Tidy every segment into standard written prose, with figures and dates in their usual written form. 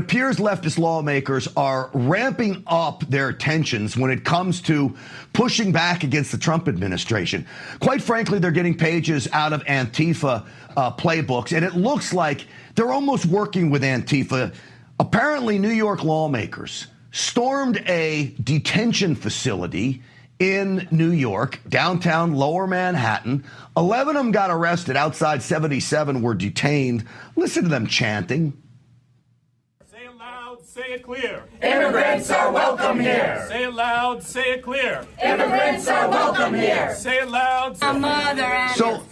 appears leftist lawmakers are ramping up their tensions when it comes to pushing back against the Trump administration. Quite frankly, they're getting pages out of Antifa playbooks, and it looks like they're almost working with Antifa. Apparently, New York lawmakers stormed a detention facility in New York, downtown Lower Manhattan. 11 of them got arrested outside. 77 were detained. Listen to them chanting. Say it loud, say it clear. Immigrants are welcome here. Say it loud, say it clear. Immigrants are welcome here. Say it loud. My mother and So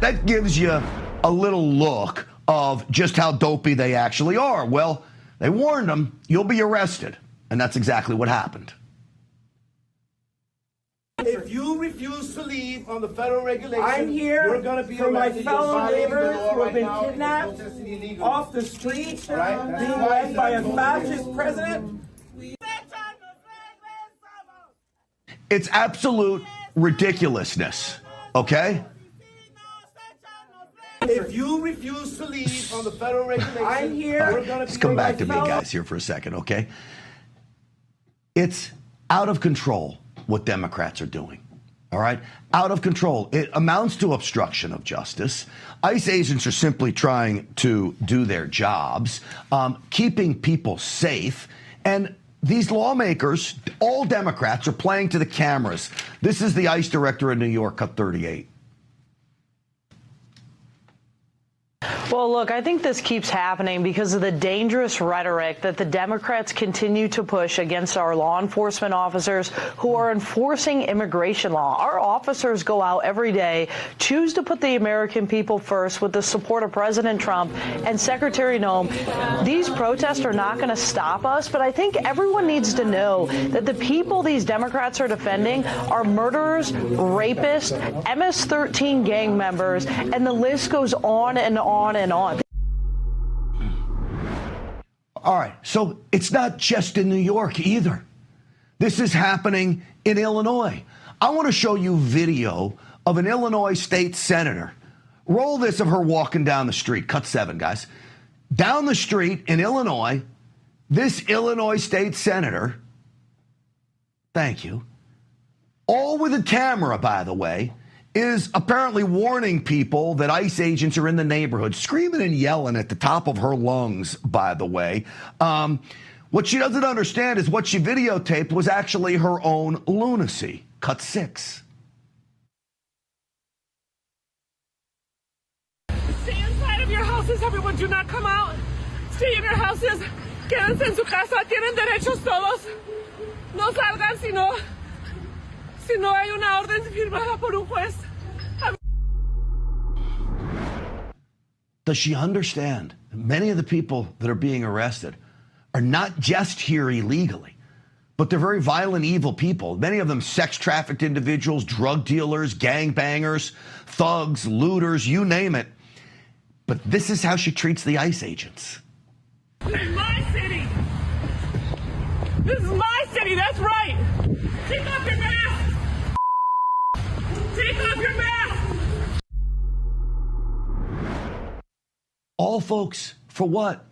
that gives you a little look of just how dopey they actually are. Well, they warned them, you'll be arrested. And that's exactly what happened. If you refuse to leave on the federal regulation, I'm here you're going to be for my arrested. fellow neighbors who have been kidnapped off the street, being led by a fascist president. It's absolute ridiculousness, okay? If you refuse to leave on the federal regulation, I'm here. you're going to Just come back to me, guys, here for a second, okay? It's out of control what Democrats are doing, all right? Out of control. It amounts to obstruction of justice. ICE agents are simply trying to do their jobs, keeping people safe, and these lawmakers, all Democrats, are playing to the cameras. This is the ICE director in New York, cut 38. Well, look, I think this keeps happening because of the dangerous rhetoric that the Democrats continue to push against our law enforcement officers who are enforcing immigration law. Our officers go out every day, choose to put the American people first with the support of President Trump and Secretary Noem. These protests are not going to stop us, but I think everyone needs to know that the people these Democrats are defending are murderers, rapists, MS-13 gang members, and the list goes on and on and on. All right, so it's not just in New York either. This is happening in Illinois. I want to show you video of an Illinois state senator. Roll this of her walking down the street. Cut 7, guys. Down the street in Illinois, this Illinois state senator, thank you, all with a camera, by the way, is apparently warning people that ICE agents are in the neighborhood, screaming and yelling at the top of her lungs, by the way. What she doesn't understand is what she videotaped was actually her own lunacy. Cut 6. Stay inside of your houses, everyone. Do not come out. Stay in your houses. Quédense en su casa. Tienen derechos todos. No salgan si no hay una orden firmada por un juez. Does she understand? Many of the people that are being arrested are not just here illegally, but they're very violent, evil people. Many of them sex-trafficked individuals, drug dealers, gangbangers, thugs, looters, you name it. But this is how she treats the ICE agents. This is my city. This is my city. That's right. Take off your mask. Take off your mask! All, folks, for what?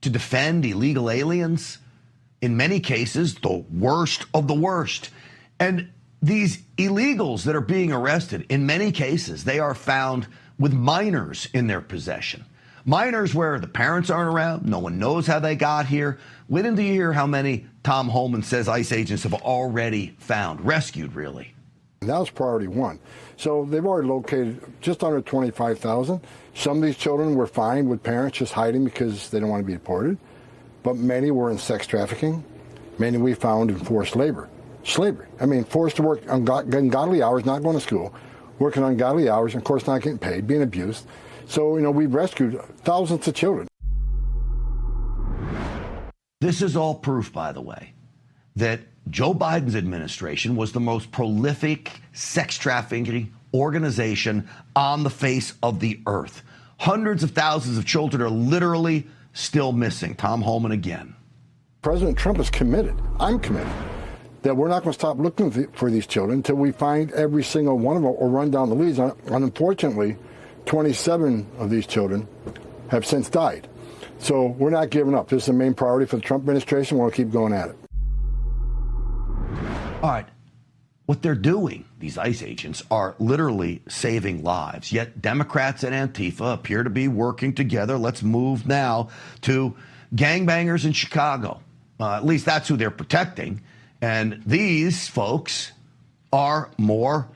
To defend illegal aliens? In many cases, the worst of the worst. And these illegals that are being arrested, in many cases, they are found with minors in their possession. Minors where the parents aren't around, no one knows how they got here. Wait until you hear how many Tom Homan says ICE agents have already found, rescued, really. That was priority 1. So they've already located just under 25,000. Some of these children were fine with parents just hiding because they don't want to be deported. But many were in sex trafficking. Many we found in forced labor. Slavery. I mean, forced to work ungodly hours, not going to school, working ungodly hours, and of course not getting paid, being abused. So, we've rescued thousands of children. This is all proof, by the way, that Joe Biden's administration was the most prolific sex trafficking organization on the face of the earth. Hundreds of thousands of children are literally still missing. Tom Homan again. President Trump is committed. I'm committed that we're not going to stop looking for these children until we find every single one of them or run down the leads. And unfortunately, 27 of these children have since died. So we're not giving up. This is the main priority for the Trump administration. We'll keep going at it. All right. What they're doing, these ICE agents, are literally saving lives. Yet Democrats and Antifa appear to be working together. Let's move now to gangbangers in Chicago. At least that's who they're protecting. And these folks are more,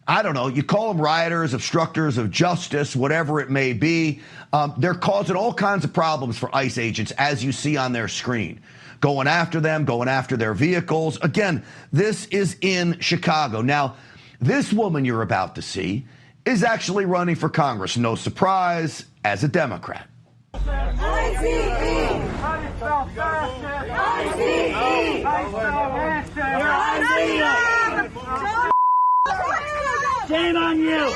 I don't know, you call them rioters, obstructors of justice, whatever it may be. They're causing all kinds of problems for ICE agents, as you see on their screen. Going after them, going after their vehicles. Again, this is in Chicago. Now, this woman you're about to see is actually running for Congress. No surprise, as a Democrat. Shame on you!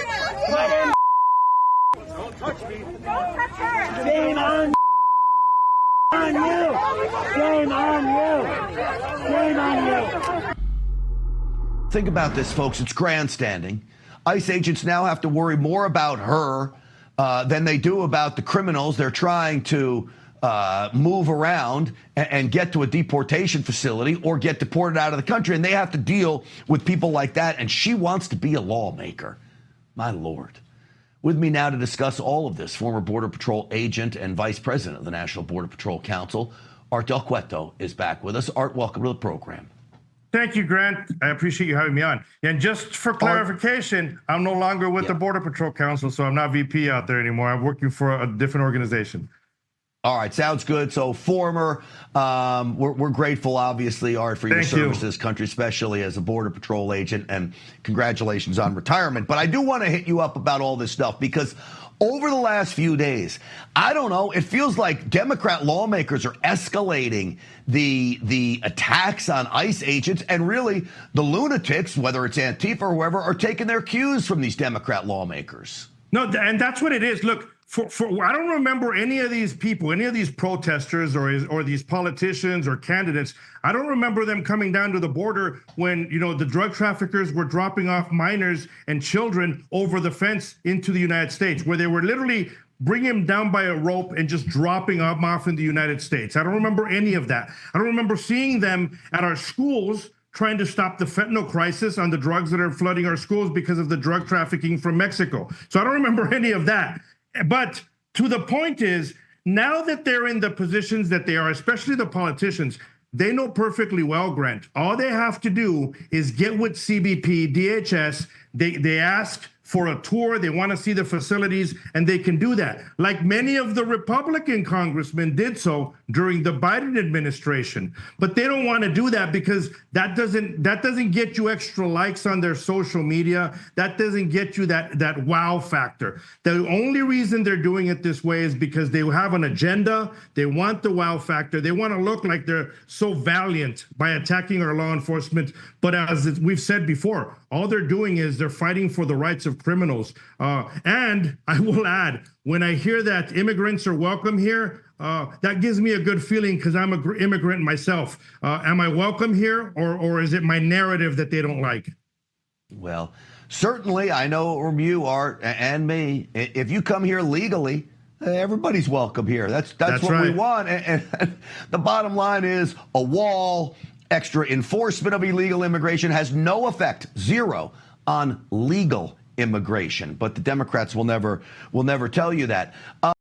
Don't touch me! Don't touch her! Shame on you! Shame on you! Shame on you! Think about this, folks. It's grandstanding. ICE agents now have to worry more about her than they do about the criminals they're trying to move around and get to a deportation facility or get deported out of the country. And they have to deal with people like that. And she wants to be a lawmaker. My Lord. With me now to discuss all of this, former Border Patrol agent and vice president of the National Border Patrol Council, Art Del Cueto, is back with us. Art, welcome to the program. Thank you, Grant. I appreciate you having me on. And just for clarification, I'm no longer with the Border Patrol Council, so I'm not VP out there anymore. I'm working for a different organization. All right, sounds good. So former, we're grateful, obviously, Art, for your service to this country, especially as a Border Patrol agent, and congratulations on retirement. But I do want to hit you up about all this stuff because over the last few days, I don't know, it feels like Democrat lawmakers are escalating the attacks on ICE agents, and really the lunatics, whether it's Antifa or whoever, are taking their cues from these Democrat lawmakers. No, and that's what it is. Look, I don't remember any of these people, any of these protesters or these politicians or candidates. I don't remember them coming down to the border when, you know, the drug traffickers were dropping off minors and children over the fence into the United States, where they were literally bringing them down by a rope and just dropping them off in the United States. I don't remember any of that. I don't remember seeing them at our schools trying to stop the fentanyl crisis on the drugs that are flooding our schools because of the drug trafficking from Mexico. So I don't remember any of that. But to the point is, now that they're in the positions that they are, especially the politicians, they know perfectly well, Grant. All they have to do is get with CBP, DHS. They ask for a tour. They want to see the facilities, and they can do that. Like many of the Republican congressmen did so during the Biden administration. But they don't want to do that because that doesn't get you extra likes on their social media. That doesn't get you that wow factor. The only reason they're doing it this way is because they have an agenda. They want the wow factor. They want to look like they're so valiant by attacking our law enforcement. But as we've said before, all they're doing is they're fighting for the rights of criminals. And I will add, when I hear that immigrants are welcome here, that gives me a good feeling because I'm an immigrant myself. Am I welcome here, or is it my narrative that they don't like? Well, certainly I know from you, Art, and me, if you come here legally, everybody's welcome here. That's what right. we want. And the bottom line is a wall, extra enforcement of illegal immigration has no effect, zero, on legal immigration. But the Democrats will never tell you that.